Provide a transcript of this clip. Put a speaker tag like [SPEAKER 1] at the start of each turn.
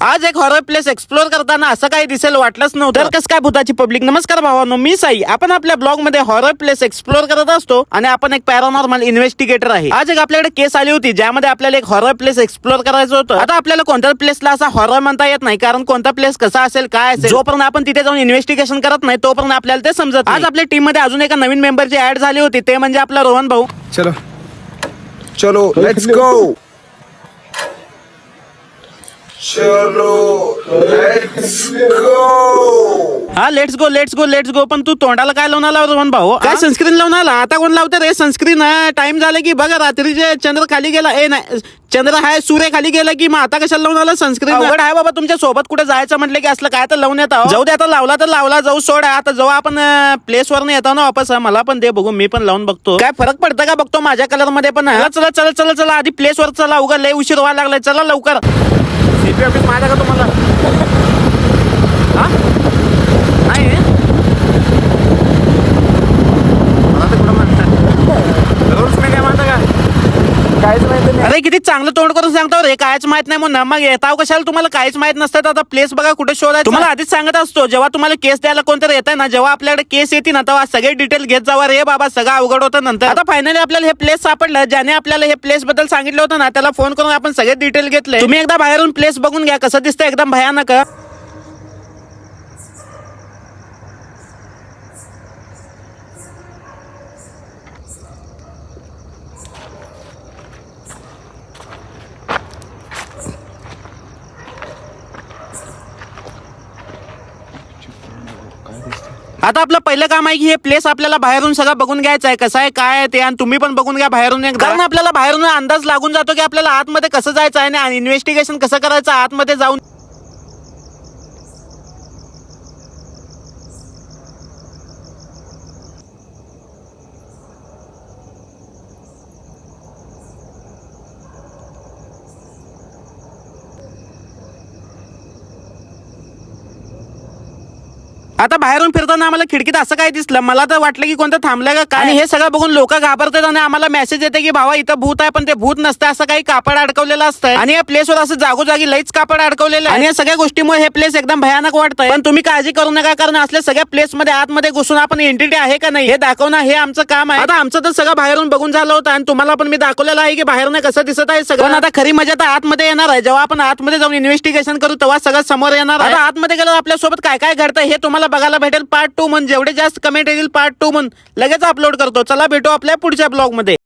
[SPEAKER 1] आज एक horror place explore करताना असं काही दिसेल वाटलंच नव्हतं. तर कसं काय भूताची पब्लिक, नमस्कार भावांनो, मी साई. आपण आपल्या ब्लॉग मध्ये हॉरर प्लेस एक्सप्लोर करत असतो आणि आपण एक पॅरानॉर्मल इन्व्हेस्टिगेटर आहे. आज एक आपल्याकडे केस आली होती ज्यामध्ये आपल्याला एक हॉरर प्लेस एक्सप्लोर करायचं होतं. आता आपल्याला कोणत्या प्लेसला असा हॉरर म्हणता येत नाही, कारण कोणता प्लेस कसा असेल काय असेल जोपर्यंत आपण तिथे जाऊन इन्व्हेस्टिगेशन करत नाही तोपर्यंत आपल्याला ते समजत नाही. आज आपल्या टीम मध्ये अजून एका नवीन मेंबरची ऍड झाली होती, ते म्हणजे आपला रोहन भाऊ.
[SPEAKER 2] चलो चलो लेट्स गो. चलो लेट्स गो.
[SPEAKER 1] हा let's go let's go let's go. पण तू तोंडाला काय लावून आला रोहन भाऊ? काय सनस्क्रीन लावून आला? आता कोण लावते रे सनस्क्रीन? टाइम झाला की बघा, रात्रीचे चंद्र खाली गेला. नाही चंद्र हाय, सूर्य खाली गेला की मग आता कशाला लावून आला सनस्क्रीन? अवघड आहे बाबा, तुमच्या सोबत कुठे जायचं म्हटलं की असलं काय तर लावून येतं. जाऊ दे, आता लावला तर लावला, जाऊ सोड. आता जेव्हा आपण प्लेस वर येतो ना वापस, मला पण दे बघू, मी पण लावून बघतो काय फरक पडतं का बघतो माझ्या कलर मध्ये पण. चला चला चला चला आधी प्लेस वर चला, उगा लय उशीर व्हायला लागलाय. चला लवकर. सीपी ऑफिस माहिती आहे का तुम्हाला? हा नाही अरे किती चांगलं तोंड करून सांगतो रे, कायच माहित नाही म्हणून मग येताव कशाला? तुम्हाला काहीच माहित नसतं. आता प्लेस बघा कुठे शोधायचं. तुम्हाला आधीच सांगत असतो, जेव्हा तुम्हाला केस द्यायला कोणतरी येत ना, जेव्हा आपल्याकडे केस येते ना तेव्हा सगळे डिटेल घेत जावा रे बाबा, सगळं अवघड होतं नंतर. आता फायनली आपल्याला हे प्लेस सापडलं. ज्याने आपल्याला हे प्लेस बद्दल सांगितलं होतं ना त्याला फोन करून आपण सगळे डिटेल घेतले. तुम्ही एकदा बाहेरून प्लेस बघून घ्या, कसं दिसतं एकदम भयानक. आता आपलं पहिलं काम आहे की हे प्लेस आपल्याला बाहेरून सगळं बघून घ्यायचं आहे, कसं आहे काय आहे ते. आणि तुम्ही पण बघून घ्या बाहेरून एकदा, कारण आपल्याला बाहेरून अंदाज लागून जातो की आपल्याला आतमध्ये कसं जायचं आहे आणि इन्व्हेस्टिगेशन कसं करायचं आतमध्ये जाऊन. आता बाहेरून फिरताना आम्हाला खिडकीत असं काय दिसलं, मला तर वाटलं की कोणतं थांबलंय का काय. आणि हे सगळं बघून लोक घाबरतात आणि आम्हाला मेसेज येते की भावा इथं भूत आहे, पण ते भूत नसतं, असं काही कापड अडकवलेलं असतं. आणि या प्लेसवर असं जागोजागी लईच कापड अडकवलेलं आहे. आणि या सगळ्या गोष्टीमुळे हे प्लेस एकदम भयानक वाटतंय. पण तुम्ही काळजी करू नका, कारण असल्या सगळ्या प्लेस मध्ये आतमध्ये घुसून आपण एंटिटी आहे का नाही हे दाखवणं हे आमचं काम आहे. आता आमचं तर सगळं बाहेरून बघून झालं होतं आणि तुम्हाला पण मी दाखवलेलं आहे की बाहेरून कसं दिसत आहे सगळं. पण आता खरी मजा तर आतमध्ये येणार आहे. जेव्हा आपण आतमध्ये जाऊन इन्व्हेस्टिगेशन करू तेव्हा सगळं समोर येणार आहे. आता आतमध्ये गेल्यावर आपल्यासोबत काय काय घडतं हे तुम्हाला बघायला भेटेल. पार्ट 2 म्हणून जेवढे जास्त कमेंट येतील पार्ट 2 म्हणून लगेच अपलोड करतो. चला भेटू आपल्या पुढच्या ब्लॉग मध्ये.